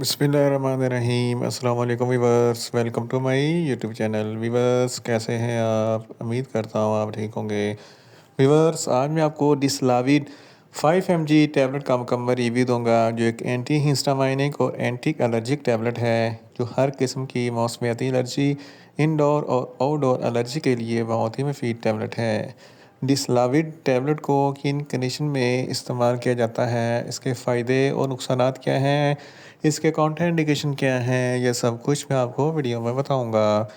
बिस्मिल्लाहिर्रहमानिर्रहीम अस्सलाम वालेकुम viewers, welcome to my YouTube channel. Viewers, कैसे हैं आप? उम्मीद करता हूँ आप ठीक होंगे। वीवर्स, आज मैं आपको डिस्लाविड 5 mg टैबलेट का मुकम्मल रिव्यू दूंगा, जो एक एंटी हिस्टामाइनिक और एंटी एलर्जिक टैबलेट है, जो हर किस्म की मौसमियाती एलर्जी, इंडोर और आउटडोर एलर्जी के लिए बहुत ही मुफीद टैबलेट है। डिस्लाविड टैबलेट को किन कंडीशन में इस्तेमाल किया जाता है, इसके फ़ायदे और नुकसानात क्या हैं, इसके काउंटर इंडिकेशन क्या हैं, यह सब कुछ मैं आपको वीडियो में बताऊंगा।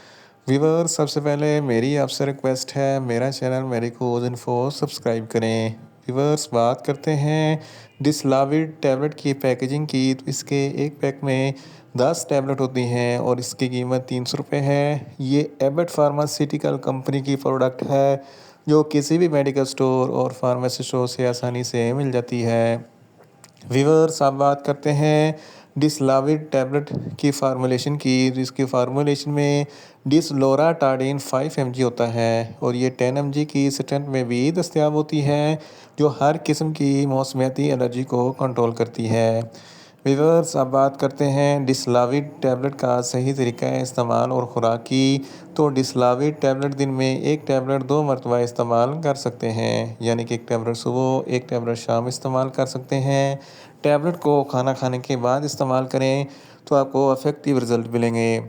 व्यूअर, सबसे पहले मेरी आपसे रिक्वेस्ट है, मेरा चैनल मेडिकोज इन्फो सब्सक्राइब करें। व्यूअर्स, बात करते हैं डिस्लाविड टैबलेट की पैकेजिंग की, तो इसके एक पैक में 10 टैबलेट होती हैं और इसकी कीमत 300 रुपये है। ये एबट फार्मास्यूटिकल कंपनी की प्रोडक्ट है, जो किसी भी मेडिकल स्टोर और फार्मेसी स्टोर से आसानी से मिल जाती है। व्यूअर्स, अब बात करते हैं डिस्लाविड टैबलेट की फार्मूलेशन की। इसकी फार्मूलेशन में डिसलोराटाडीन 5 mg होता है और ये 10 mg की स्ट्रेंथ में भी दस्तयाब होती है, जो हर किस्म की मौसमियाती एलर्जी को कंट्रोल करती है। व्यूअर्स, अब बात करते हैं डिस्लाविड टैबलेट का सही तरीका है इस्तेमाल और खुराक की। तो डिस्लाविड टैबलेट दिन में एक टैबलेट 2 मरतबा इस्तेमाल कर सकते हैं, यानी कि एक टैबलेट सुबह, एक टैबलेट शाम इस्तेमाल कर सकते हैं। टैबलेट को खाना खाने के बाद इस्तेमाल करें तो आपको इफ़ेक्टिव रिज़ल्ट मिलेंगे,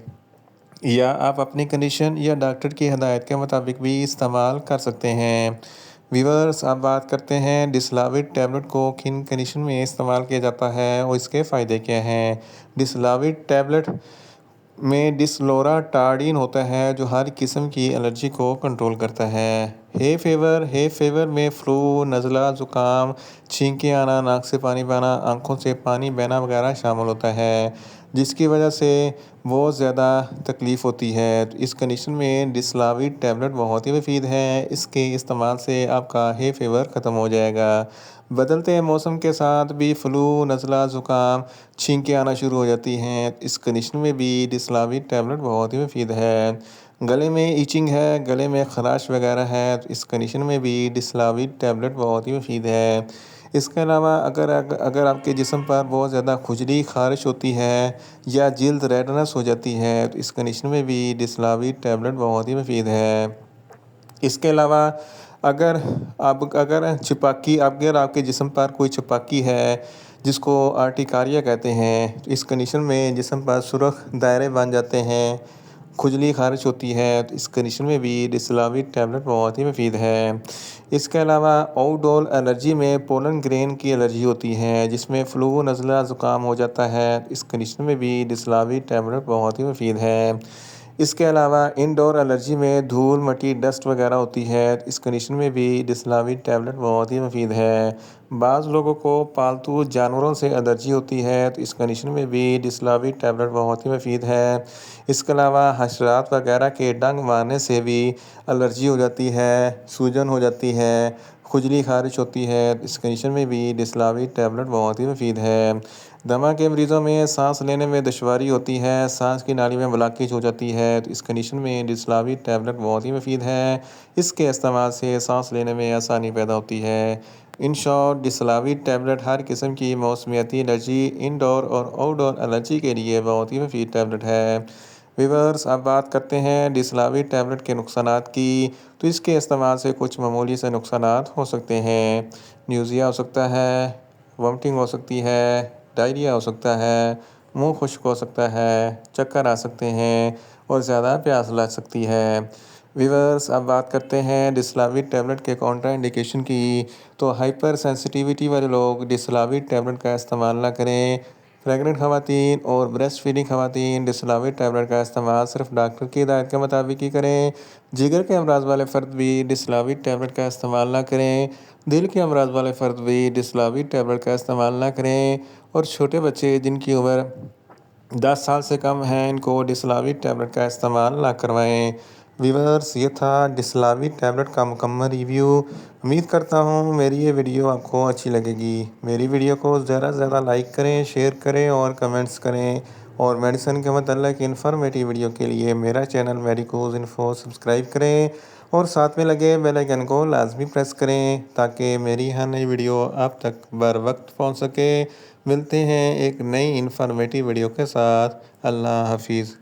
या आप अपनी कंडीशन या डॉक्टर की हदायत के मुताबिक भी इस्तेमाल कर सकते हैं। व्यूअर्स, अब बात करते हैं डिस्लाविड टैबलेट को किन कंडीशन में इस्तेमाल किया जाता है और इसके फ़ायदे क्या हैं। डिस्लाविड टैबलेट में डिसलोराटाडीन होता है, जो हर किस्म की एलर्जी को कंट्रोल करता है। हे फेवर में फ्लू, नज़ला, ज़ुकाम, छींके आना, नाक से पानी बहना, आंखों से पानी बहना वगैरह शामिल होता है, जिसकी वजह से बहुत ज़्यादा तकलीफ़ होती है। तो इस कंडीशन में डिस्लाविड टैबलेट बहुत ही मुफीद है। इसके इस्तेमाल से आपका हे फेवर ख़त्म हो जाएगा। बदलते मौसम के साथ भी फ्लू, नज़ला, ज़ुकाम, छींकें आना शुरू हो जाती हैं। इस कंडीशन में भी डिस्लाविड टैबलेट बहुत ही मुफीद है। गले में ईचिंग है, गले में खराश वगैरह है, तो इस कंडीशन में भी डिस्लाविड टैबलेट बहुत ही मुफीद है। इसके अलावा अगर आपके जिस्म पर बहुत ज़्यादा खुजली, ख़ारिश होती है या जिल्द रेडनेस हो जाती है, तो इस कंडीशन में भी डिस्लाविड टैबलेट बहुत ही मुफीद है। इसके अलावा अगर आपके जिस्म पर कोई छपाकी है, जिसको आर्टिकारिया कहते हैं, तो इस कंडीशन में जिस्म पर सुर्ख दायरे बन जाते हैं, खुजली ख़ारिश होती है, तो इस कंडीशन में भी डिस्लाविड टैबलेट बहुत ही मुफीद है। इसके अलावा आउटडोर एलर्जी में पोलन ग्रेन की एलर्जी होती है, जिसमें फ्लू, नज़ला, ज़ुकाम हो जाता है, इस कंडीशन में भी डिस्लाविड टैबलेट बहुत ही मुफीद है। इसके अलावा इंडोर एलर्जी में धूल, मिट्टी, डस्ट वगैरह होती है, इस कंडीशन में भी डिस्लाविड टैबलेट बहुत ही मुफीद है। बाज़ लोगों को पालतू जानवरों से एलर्जी होती है, तो इस कंडीशन में भी डिस्लाविड टैबलेट बहुत ही मुफीद है। इसके अलावा हशरात वगैरह के डंग मारने से भी एलर्जी हो जाती है, सूजन हो जाती है, खुजली ख़ारिश होती है, इस कंडीशन में भी डिस्लाविड टैबलेट बहुत ही मुफीद है। दमा के मरीज़ों में सांस लेने में दुश्वारी होती है, सांस की नाली में ब्लॉकेज हो जाती है, तो इस कंडीशन में डिस्लाविड टैबलेट बहुत ही मुफीद है। इसके इस्तेमाल से सांस लेने में आसानी पैदा होती है। इन शॉर्ट, डिस्लाविड टैबलेट हर किस्म की मौसमियाती एलर्जी, इंडोर और आउटडोर एलर्जी के लिए बहुत ही मुफीद टैबलेट है। व्यूअर्स, अब बात करते हैं डिस्लाविड टैबलेट के नुकसानात की। तो इसके इस्तेमाल से कुछ मामूली से नुकसानात हो सकते हैं। न्यूज़िया हो सकता है, वोमिटिंग हो सकती है, डायरिया हो सकता है, मुंह खुश्क हो सकता है, चक्कर आ सकते हैं और ज़्यादा प्यास लग सकती है। व्यूअर्स, अब बात करते हैं डिस्लाविड टैबलेट के कॉन्ट्रा इंडिकेशन की। तो हाइपर सेंसिटिविटी वाले लोग डिस्लाविड टैबलेट का इस्तेमाल ना करें। प्रेग्नेंट खवातीन और ब्रेस्ट फीडिंग खवातीन डिस्लाविड टैबलेट का इस्तेमाल सिर्फ डॉक्टर की हिदायत के मुताबिक ही करें। जिगर के अमराज वाले फ़र्द भी डिस्लाविड टैबलेट का इस्तेमाल ना करें। दिल के अमराज वाले फ़र्द भी डिस्लाविड टैबलेट का इस्तेमाल ना करें। और छोटे बच्चे जिनकी उम्र 10 साल से कम है, इनको डिस्लाविड टैबलेट का इस्तेमाल ना करवाएं। व्यूअर्स, ये था डिस्लाविड टैबलेट का मुकम्मल रिव्यू। उम्मीद करता हूँ मेरी ये वीडियो आपको अच्छी लगेगी। मेरी वीडियो को ज़्यादा से ज़्यादा लाइक करें, शेयर करें और कमेंट्स करें। और मेडिसिन के मतलब इन्फॉर्मेटिव वीडियो के लिए मेरा चैनल मेडिकोज इन्फो सब्सक्राइब करें और साथ में लगे बेल आइकन को लाजमी प्रेस करें, ताकि मेरी हर नई वीडियो आप तक बर वक्त पहुँच सके। मिलते हैं एक नई इन्फॉर्मेटिव वीडियो के साथ। अल्लाह हाफिज़।